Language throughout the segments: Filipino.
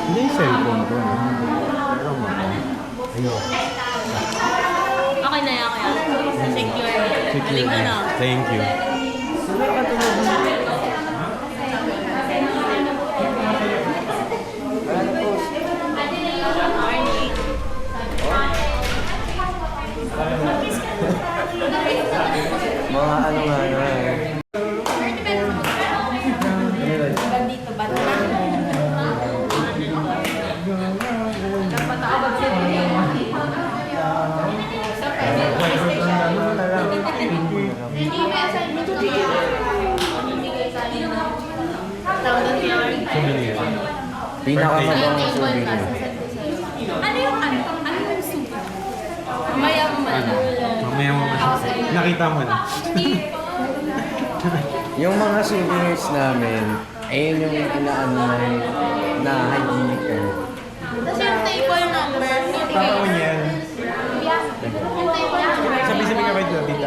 Hindi yung cellphone ko. Pero mo. Ayun. Okay na yan, kaya. Secure. Galing mo na. Thank you. Mga ano nga na eh. Dito ba? Dapat ako Pinakamagandang souvenir. Ano yung ano? Ano yung souvenir? Mamaya mo man. Mamaya mo. Nakita mo na. Yung mga souvenirs namin, ayun yung inaano na hygienic eh. Tapos yung table number. Tao niyan. Yung table number. Sabi-sabi ka ba ito dito?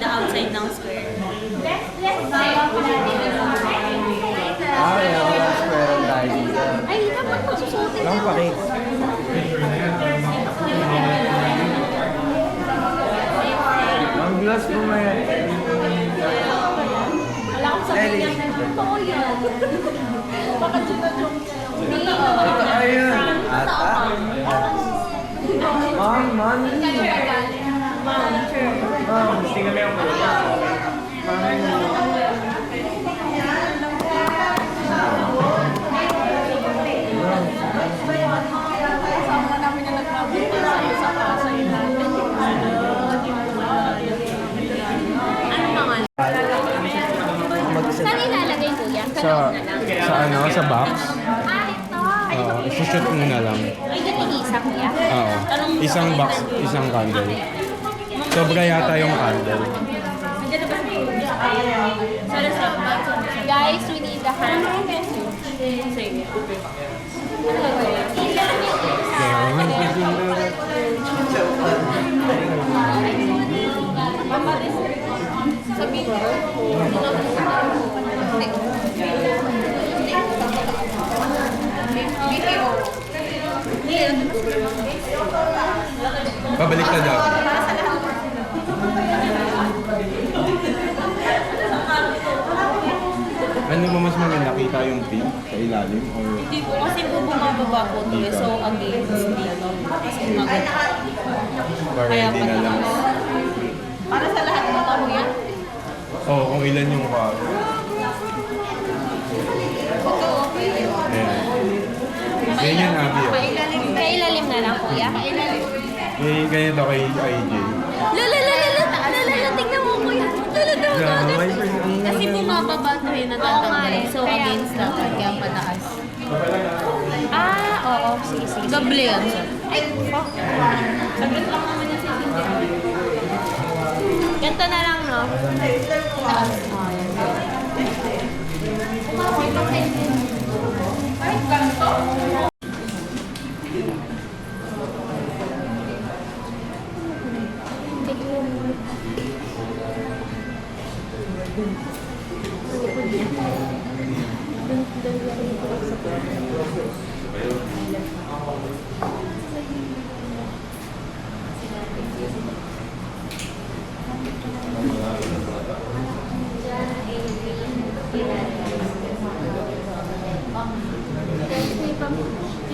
Outside ng square. Kaya wala square tayo dito. Ay, dapat masusutin Lang pa rin. Ang glass mo may... Wala akong sabihin yan. Totoo yan. Baka dyan na joke. Ito ayun. Ata. Mom, money. Mom, tingnan mo yung Kasama namin yung nagpapunta sa kasayin natin. Ano naman? Saan ilalagay kuya? Sa loob na lang? Sa ano? Sa box? Ito. Oo. Isushoot mo na lang. Ay, ganun isa kuya? Oo. Isang box, isang candle. Sobra yata yung candle. Guys, we need the hand. Sige. Sabihin ko. Pabalik na daw. Ano ba mas maganda? Nakita yung pin sa ilalim? Or... Hindi po, kasi po bumababa po ito eh. So, against dito. Kasi maganda. Para Kaya hindi na lang. Para sa lahat ng tao yan? Oo, kung ilan yung car. Ito, okay. Ayan. Ganyan, Abby. Kailalim na lang, kuya. Ganyan daw kay IJ. Tingnan mo, kuya. Kasi bumababa ito eh, natatanggal. So, against dapat, kaya pataas. Oo. Sige. Doble yan, sir. Ay, fuck. Saglit lang naman yung sisindi. Ganito na lang, no? Taas. Ay, ganito?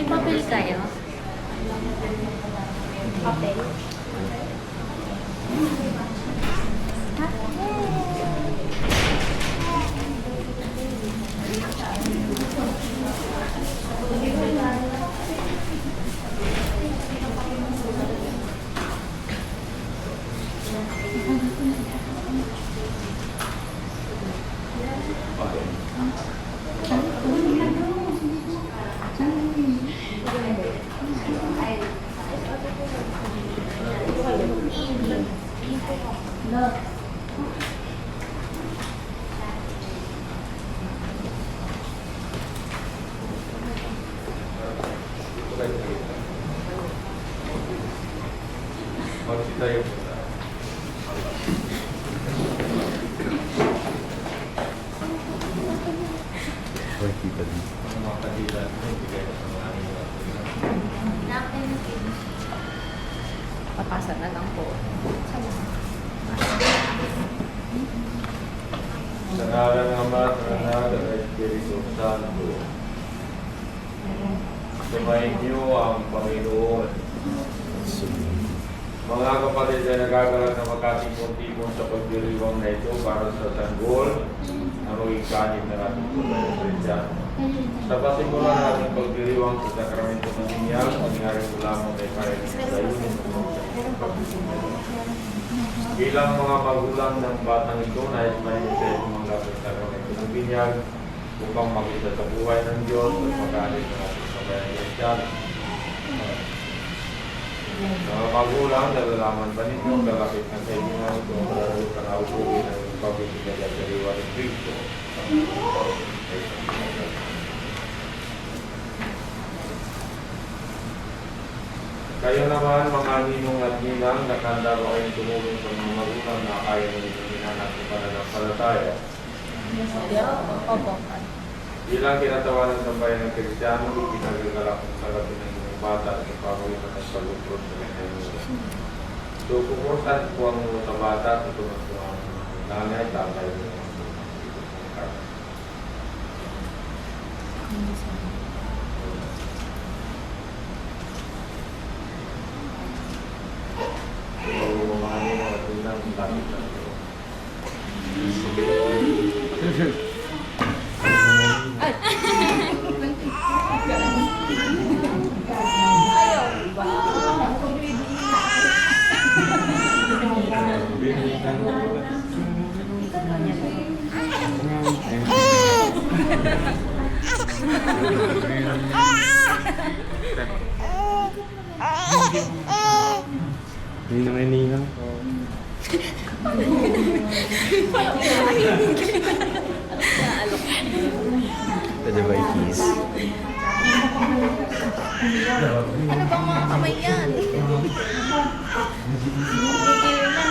May papel kayo? Papel? Tayo. Or kita din. Ang mga kandidat na ibigay sa mga Papasa na lang po. sa ngalan ng Ama, sa Anak, at sa Espiritu Santo. Sumayin niyo ang Panginoon. Mga kapatid ay nagagalang na magkatipon-tipon sa pagdiriwang na ito para sa sanggol na maging kanin na natin po tayo sa Kristiyan. Sa pasimula natin pagdiriwang sa sakramento ng inyang, mangyari mo lamang ay kaya ng sayunin ng pagdiriwang. Bilang mga magulang ng batang ito, nais mahinig sa tumanggap sa sakramento ng binyag upang makita sa buhay ng Diyos at magalit ng ating kabayan Kristiyan. Mga magulang, nalalaman ba ninyo kalapit ng kaibigan kung maralo ka na upuin ang pagbibigan sa sariwa ng Kristo? Kayo naman, mga ninong at ninang, nakanda ba kayong tumulong sa mga magulang na kaya mo nito minanak sa pananampalataya? Opo. Bilang kinatawanan ng bayan ng Kristiyano, ipinagagalak ng sarapin ng inyong bata at ipapawin at paglutrot sa kanyang mula. So, kukursan po ang mula sa bata at tutunod po ang nanay, tatay mo. So, mga ninong at ninang, lapit na ito. Ninang ay ninang. Pwede ba i-kiss? Ano bang mga kamay yan? Gigil na.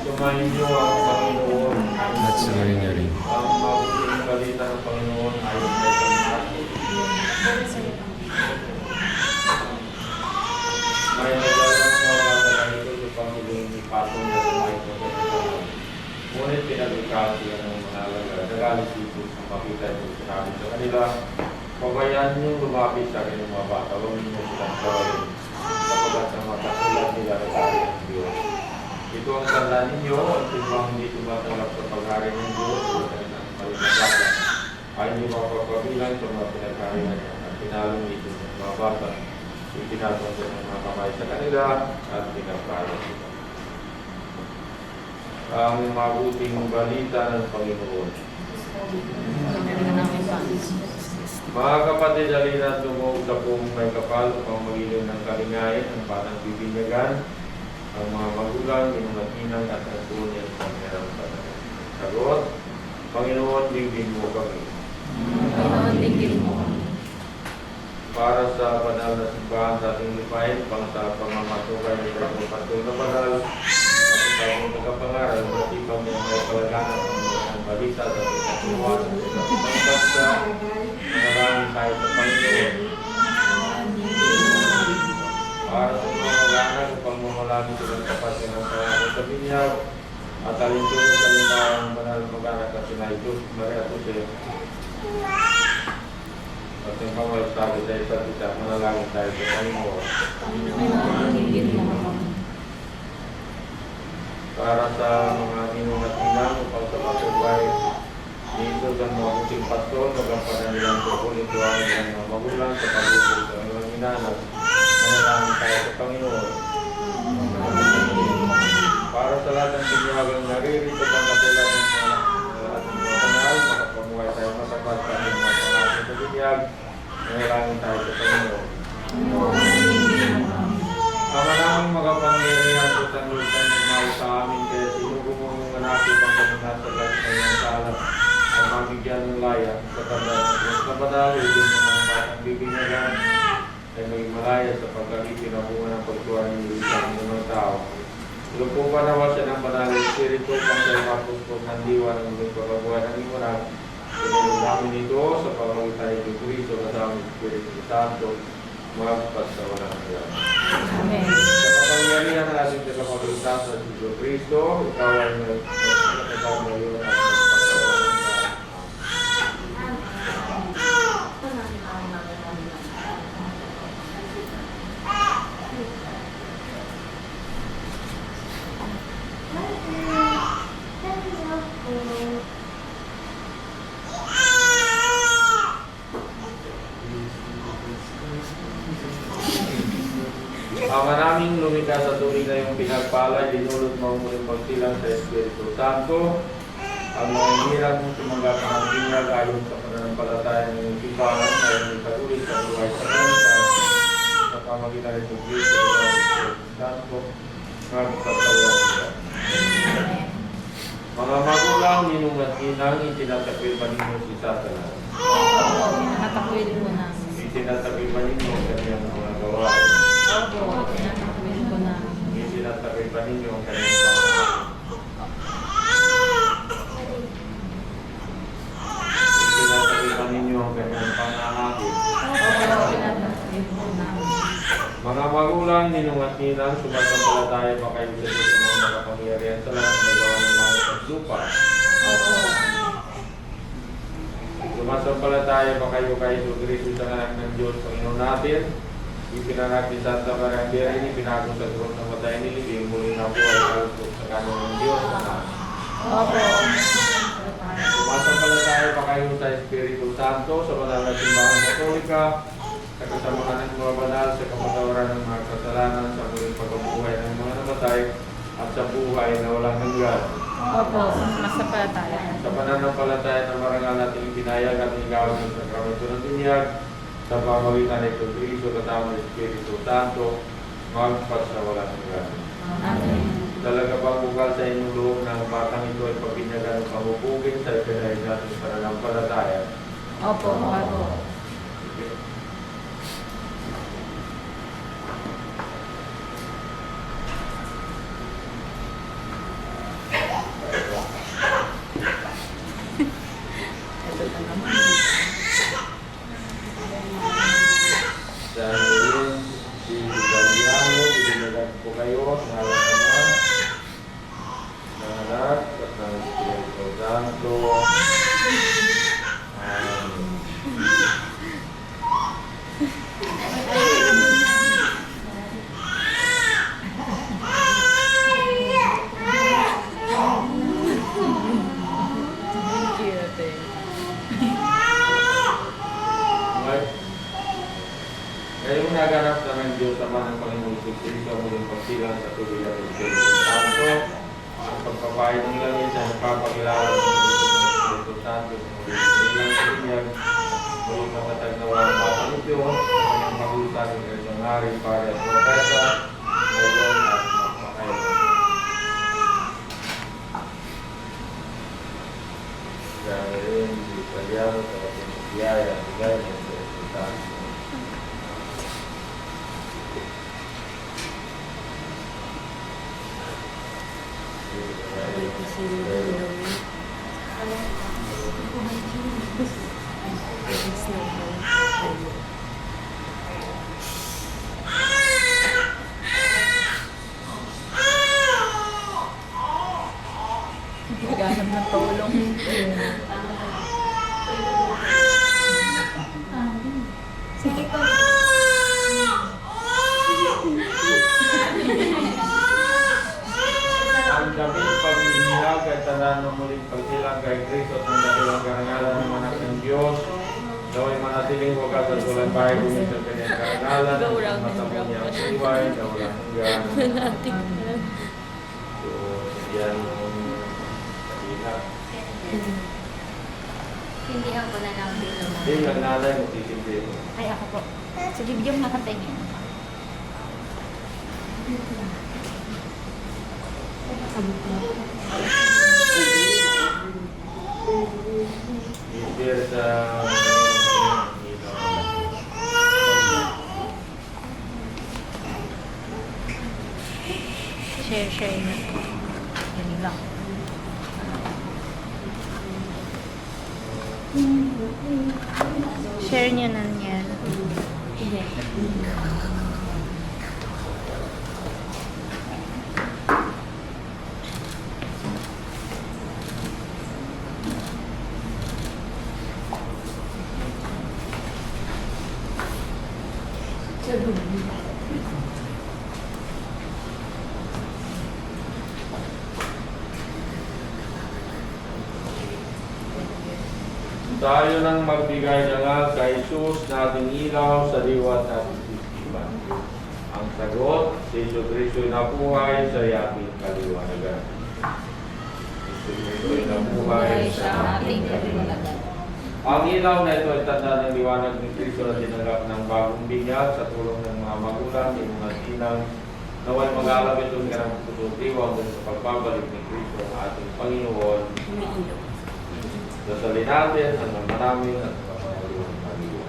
Sumayin niyo ang Panginoon. At sumayin niya rin. Ang mabuting balita ng Panginoon ayon kay San May naglalang mga bata na ito sa Panginoon ni Patong na sumayin ng Panginoon. Ngunit pinag-ukasi ng mga alaga. Nagalit dito sa makita ito sinabi sa kanila. Pabayaan niyo lumapit sa akin ng mga bata. Huwag niyo silang gawin. Sapagat ang matasulat nila ay hari ng Diyos. Ito ang tanda ninyo at timbang hindi tumatanggap sa paghari ng Diyos sa kanilang palimasakan ay hindi mapapabilang sa mga pinagkarihan niya at pinalong ito ng mga bata. Itinatong sa mga kamay sa kanila at pinagkarihan sila. Ang mabuting balita ng Panginoon. Mga kapatid, halina tumawag sa pong may kapal upang magiliw ng kalingayan ang batang bibinyagan, ang mga magulang, inumatinang at nagtunyan sa merang panahon. Sagot, Panginoon, dinggin mo kami. Panginoon, tingin mo. Para sa banal na simbahan sa ating lipain, pang sa pamamasukay ng Panginoon Pastor na banal, namin silang kapatid ng pangalan sa binyag at alintulong sa limbang banal mag-anak at sinaitos, Maria Jose. At yung pangalasabi sa isa't isa, manalangin tayo sa Panginoon. Para sa mga ninong at ninang upang sa patubay ni Jesus ang mga puting pastor, magampanan nilang tukunin tuwang ng mga magulang sa pagbubuo sa mga minanas. Manalangin tayo sa Panginoon. Para sa lahat ng binyagang naririto pang katulad ng mga ating mga kanal, makapamuhay tayo matapat sa ating mga pangasin sa binyag. Manalangin tayo sa Panginoon. Ama naming magapangyarihan sa sanlutan ng mahal sa amin, kaya sinugumong ng anak upang kamunat sa lahat ng iyong salat ay mabigyan ng laya sa padalo din ng mga batang bibinyagan ay maging malaya sa pagkalipin na bunga ng pagtuwa ng isang ng tao. Lupo pa nawa siya ng banal ng Espiritu pang sa mapuspog ng diwa ng mga pagkabuhay ng imunag. Pinilog namin ito sa pamagitan ng Kristo kasama ng Espiritu Santo, magpas sa walang hanggan. Amen. Sa kapangyarihan na ating tagapagligtas sa Jesu Kristo, ikaw ay nagpapagod ngayon at magpasawalan hanggan. Ama naming lumikha sa tuwing na yung pinagpalay, dinulot mo muling pagsilang sa Espiritu Santo. Ang mga hirang mong tumanggap ng binyag ayon sa pananampalataya ng iyong timbangan ay may patuloy sa buhay sa kanila sa pamagitan ng Kristo ng Espiritu Santo. Magpatawaran ka. Mga magulang, ninong at inang, itinatakwil pa ninyo si Satanas. Nakatakwil po namin. Itinatakwil pa ninyo ang kanyang mga gawain. Opo, nakatakwil po namin. Itinatakwil pa ninyo ang kanyang pangalan. Itinatakwil pa ninyo ang kanyang pangahakit. Opo, nakatakwil po namin. Mga magulang, ninong at ninang, sumasampalataya pa kayo sa Diyos ng mga makapangyarihan sa lahat ng gawa ng langit at lupa. Opo. Sumasampalataya pa kayo kay Kristo sa anak ng Diyos, Panginoon natin. Ipinanak ni Santa Maria Virgen, ipinagong sa turong ng matay nilibing, muli na po ay kalupot sa kanon ng Diyos. Opo. Sumasampalataya pa kayo sa Espiritu Santo, sa banal na simbahan Katolika, sa kasamahan ng mga banal, sa kapatawaran ng mga kasalanan, sa muling pagkabuhay ng mga namatay, at sa buhay na walang hanggan. Opo, masapalataya. Sa pananampalataya ng marangal nating pinayag at igawin ng sakramento ng binyag, sa pamagitan ng Kristo kasama ng Espiritu Santo, magpas sa walang hanggan. Amen. Talaga bang bukal sa inyong loob ng batang ito ay pabinyagan ng pamupugin sa ipinahid natin pananampalataya? Opo, opo. Dahil si Daliano, ibinagad po kayo ng alam ng anak at ng Espiritu Santo. Amen. Ngayong naganap na ng Diyos Ama ng Panginoon Kristo muling pagsilang sa tubig at Espiritu Santo, ang pagpapahay ng langit na nagpapakilala ng Espiritu Santo sa muling pagsilang sa binyag, muling matatag na walang batang Diyos, sa kanyang magutan ng kanyang hari, pare at propeta, ngayon at magpakailan. Dahil si Italiano sa ating biyaya, bigay ng Espiritu Santo. naghahanap ng tulong. Sige po. Ang damit pag-inilag at tanan ng muling pagsilang kay Kristo at ang dakilang karangalan ng anak ng Diyos. Naway manatiling wagas at walang bahay kung sa kanyang karangalan. Go round and Matapos round niya pa ang siya. iway na walang hanggan. Nating So, yan yung kanina. Hindi ako na lang dito. Hindi, yung nanay mo sisindi mo. Ay, ako po. Sige, bigyan mo nakantay niya. Hindi sa... Share na. Yan lang. Share niyo na yan. Sige. Tayo nang magbigay ng kay Jesus na ating ilaw sa liwat nating isipan. Ang sagot, si Jesu Cristo'y nabuhay sa ating kaliwanagan. Si Jesu Cristo'y nabuhay sa ating kaliwanagan. Ang ilaw na ito ay tanda ng liwanag ni Cristo na tinanggap ng bagong binyag sa tulong ng mga magulang, ng mga tinang naway mag-alab itong karang tutuliwang sa pagbabalik ni Cristo ang ating Panginoon. Dasalin natin ang Ama namin at kapanguluhan namin.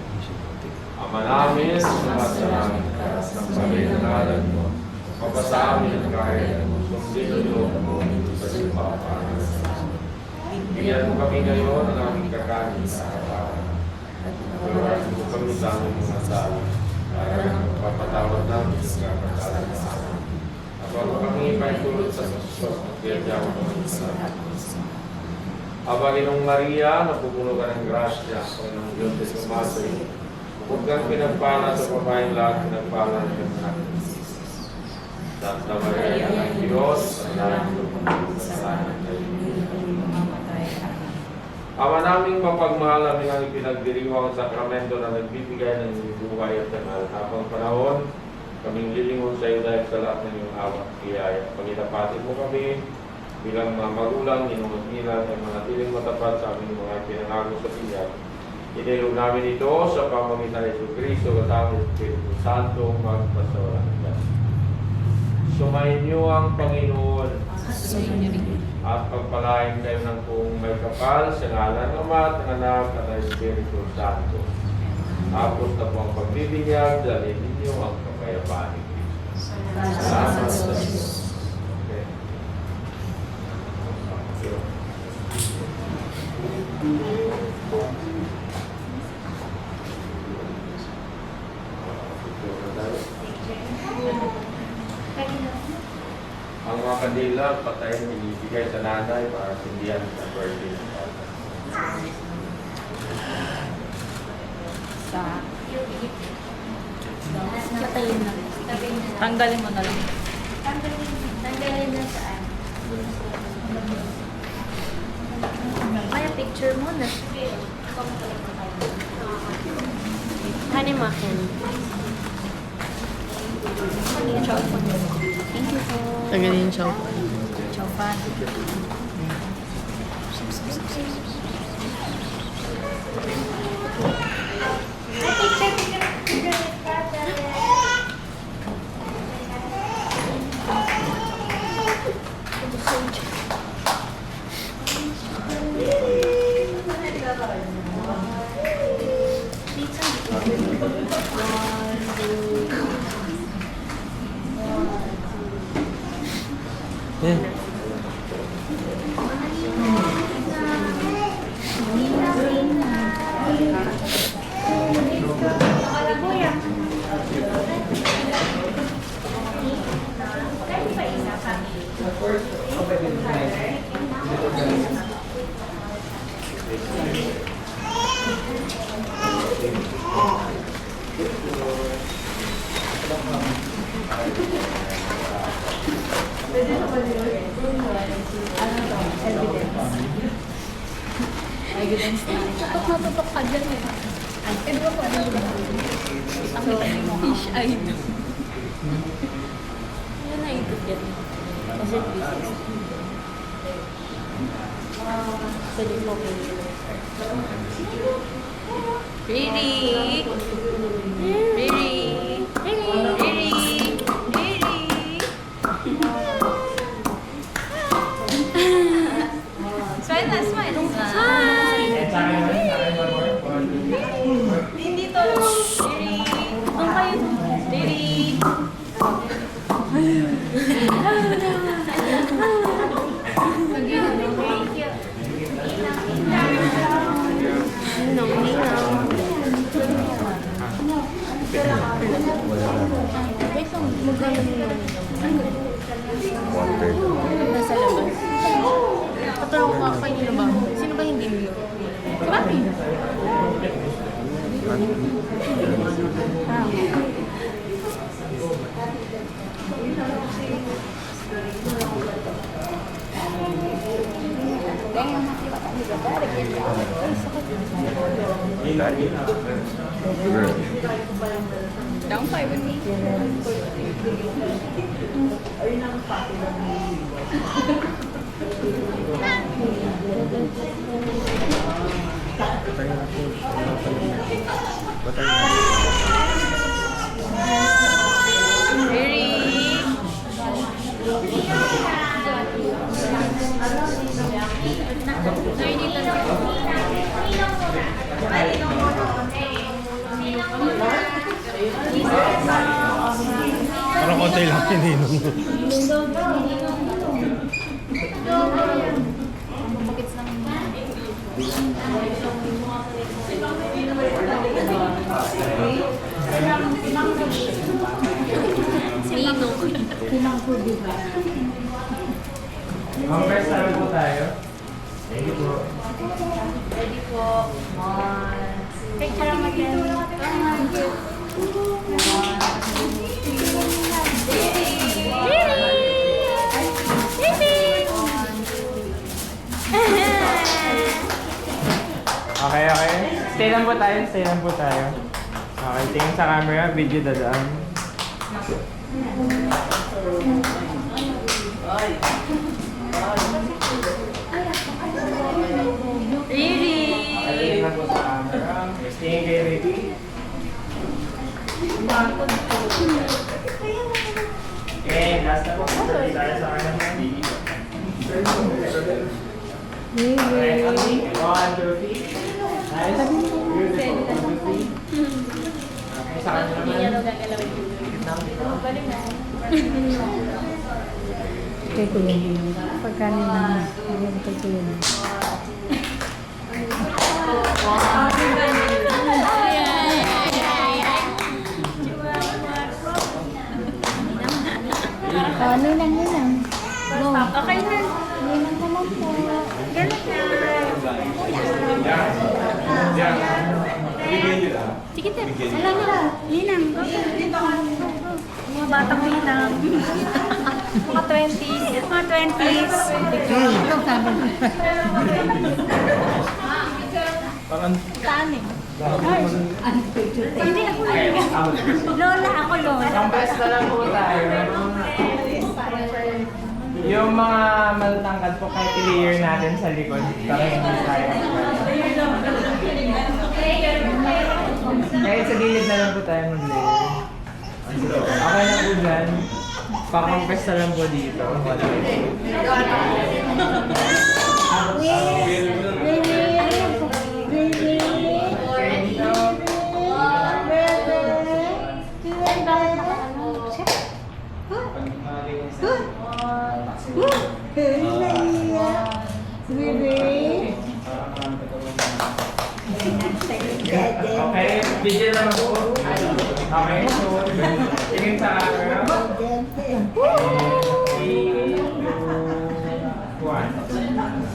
Ama namin, sumasalamin ka sa pag-iinalan mo. Pagpasa amin ang kahit sundin ang mo sa sipapan. Bigyan mo kami ngayon ng aming kakanin sa araw. Pagkakas mo kami sa aming mga sala. Para magpapatawad namin sa kakasala sa amin. At huwag kami ipaitulot sa Diyos at kaya mo kami sa lahat. Panginoong Maria, napupuno ka ng grasya, Panginoong Diyos ay sumasay. Huwag kang pinagpala sa babaeng lahat, pinagpala ng anak ng Jesus. Santa Maria, ng Diyos, ang lahat ng pagkakasalan tayo. Ama naming mapagmahal, namin ang ipinagdiriwang sakramento na nagbibigay ng buhay at kanal. Habang panahon, kaming lilingon sa iyo dahil sa lahat ng iyong awat. Kaya pagitapatin mo kami, bilang mga magulang, inumagilan ay manatiling matapat sa aming mga pinangago sa pinyag. Inilog namin ito sa pamamagitan ng Jesu Cristo at ang Espiritu Santo magpasawalan ka. Sumayin niyo ang Panginoon at pagpalain kayo ng kung may kapal sa ngalan ng Ama at ng Anak at ng Espiritu Santo. Tapos na po ang pagbibinyag, dalhin ninyo ang kapayapaan ni Cristo. Salamat sa Diyos. Ang mga kandila, patayin, binibigay sa nanay para sindihan sa birthday ng bata. Sa... Patayin na. Tanggalin mo na lang. Tanggalin na saan? Kaya picture mo na. Hanimakin. Thank you po. Tagalin siya. Ciao, Pan. Eh, Evidence na. Tutok na tutok ka dyan eh. Eh, di ba po ano ba? Ang fish eye. Yan na ikot yan. Kasi pieces. Pwede mo kayo. Riri! Riri! Riri! Riri! Smile na, smile. Smile! Hindi to. Riri! Doon kayo. Riri! Nasa labas. Patulong ko ako kanino ba? Sino ba hindi mo? Mami! Down 5 with me. Parang konti lang kininom mo. Sino? Congress na po tayo. Thank you po. Ready po. One. Picture naman yan. Okay, okay. Stay lang po tayo, stay lang po tayo. Okay, tingin sa camera, video dadaan. Tingin lang po sa camera. Tingin kayo ready? Okay, last na po. Ready tayo sa camera. Okay, 1, 2, 3. Nice. Beautiful. 1, 2, 3. Okay, sa kanya naman. Kaya ko yun. Pagkanin lang. Pagkanin ko yun. Ano lang yun lang. Okay na. Ninang naman po. Ganun na. Sige, Tep. Alam mo, Ninang. Mga batang Ninang. Mga 20s. Mga 20s. Ito sabi mo. Saan eh? Hindi ako Lola, ako Lola. Compass na lang po tayo. Yung mga matatangkad po kahit i-layer natin sa likod para hindi tayo. Kahit sa gilid na lang po tayo mag-layer. Okay na po dyan. Pa-compass na lang po dito. Okay, video naman po. Okay, so tingin sa camera. 3, 2, 1.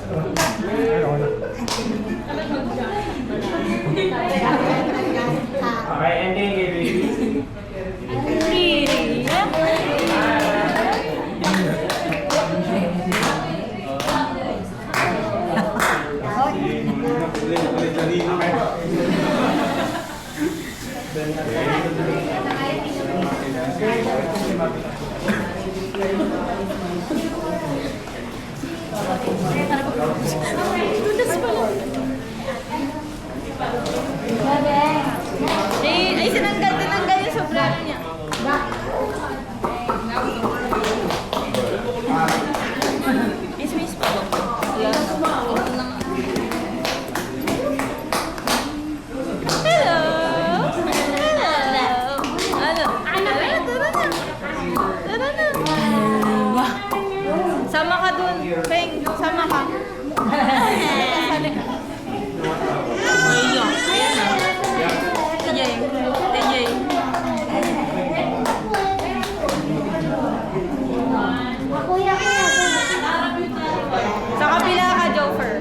Dudas pala. Ay, tinanggal yung sombrero niya. Miss pa ba? Hello! Hello! Ano? Tara na! Sama ka dun, Peng. Sama ka. Sa kabila ka, Jofer.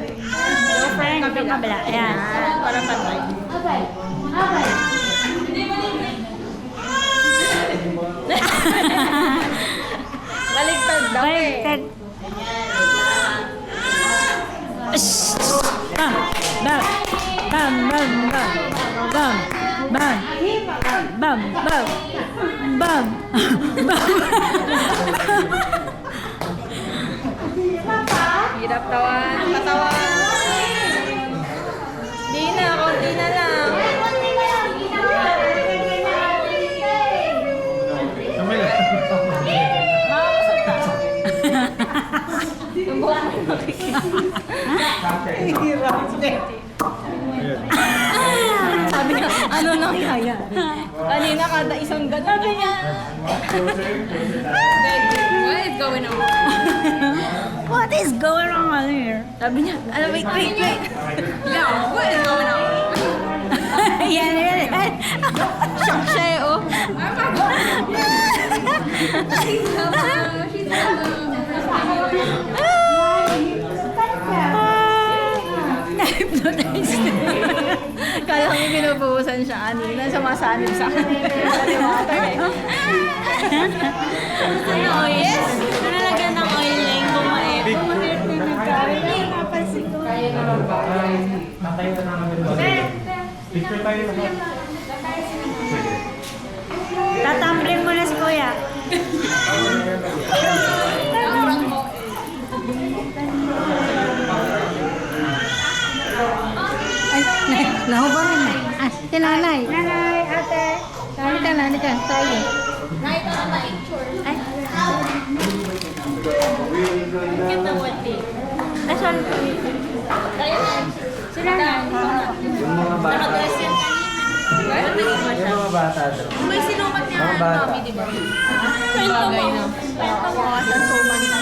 Jofer, kabila. Ayan. Para pantay. Baligtad daw eh. Bam, bam, bam, bam, bam, bam, bam, bam, bam, bam. Hirap tawan. Katawan. Di na, konti na lang. Makakusap ka. Yung buhok mo makikita. Sabi niya, ano nangyayari? Kanina kada isang gano'n. Sabi niya, what is going on? What is going on here? Sabi niya, ano, wait. Yeah, what is going on? Yan. Shock siya eh, oh. Na-hypnotize. Kala ko yung binubuhusan siya kanina, sumasanib sa akin. Water eh. Ano oil? Nalagyan ng oil lang kumain. Picture tayo lahat. Tatamblin mo na si Kuya. Ay, nahubangan na. Ah, si nanay. Nanay, ate. Halika. Tayo. Si nanay. Yung mga bata. Yung mga bata doon. May sinukat niya Mga bata. mami, di ba? Bagay na. Kawasan suman na.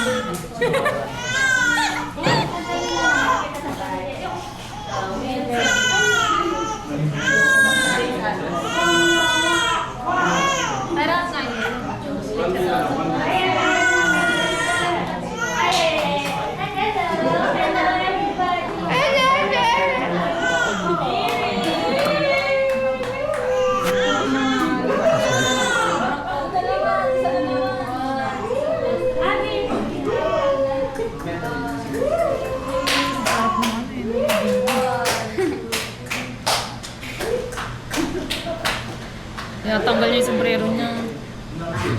Tinatanggal niya yung sombrero niya.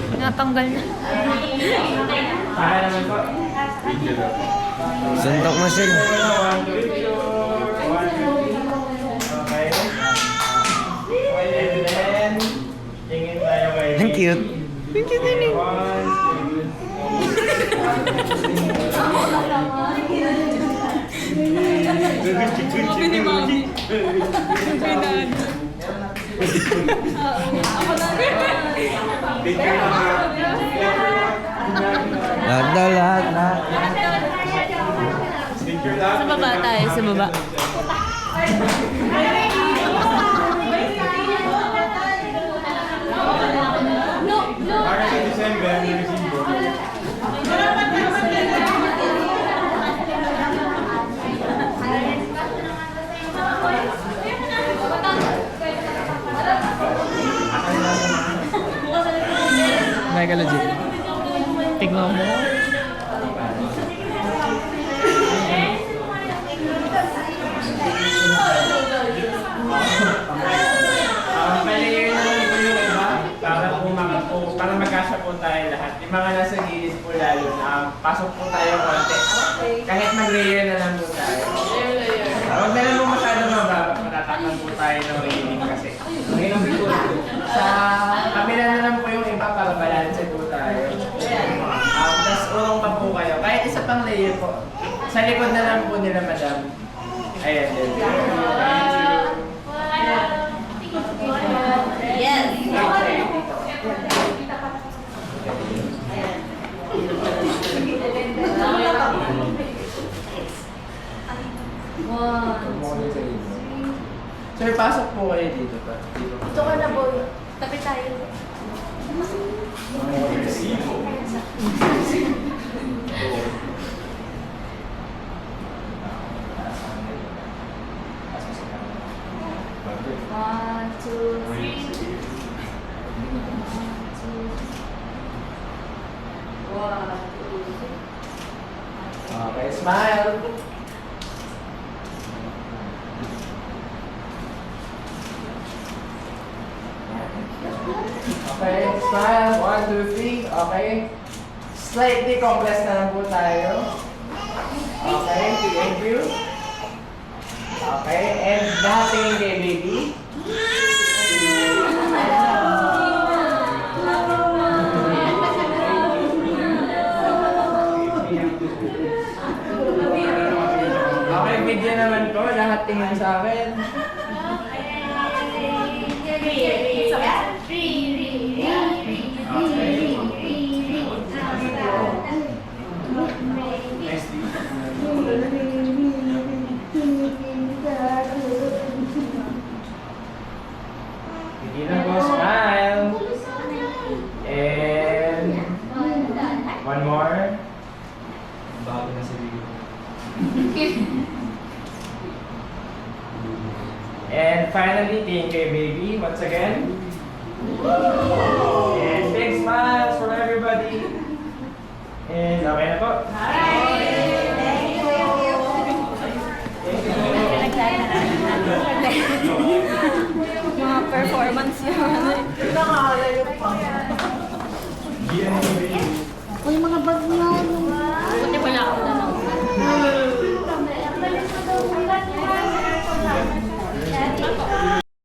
Tinatanggal niya. Para naman po. Suntok machine. One, two, picture. One, two. Okay. Okay, and then, tingin tayo kay Ang cute. One, two. Lahat. Picture lang. Sa baba tayo, sa baba. Para sa December, resibo. Mega legit. Tignan mo. Palayer naman po yung iba para magkasya po tayo lahat. Yung mga pasok po tayo konti. Kahit mag-layer na lang po tayo. Huwag na lang po masyado mababa. Matatakpan po tayo ng railing kasi. Ngayon po, sa kabila na lang po yung iba para balance po tayo. Tapos urong pa po kayo. Kahit isa pang layer po. Sa likod na lang po nila, madam. Ayan, din. Yes. Sir, pasok po kayo dito pa. Ito ka na, boy. Tabi tayo. One, two, three. One, two, three. Okay, smile. Okay, smile. 1, 2, 3. Okay. Slightly compressed na lang po tayo. Okay, thank you. Okay, and dating kay baby. Okay, video naman po. Lahat tingin sa akin. Sige na po, smile. And one more. Bago na sa video. And finally, thank you, baby, once again. And big smiles for everybody. And okay na po. Mga performance yun. Uy, mga bag na. Buti pala ako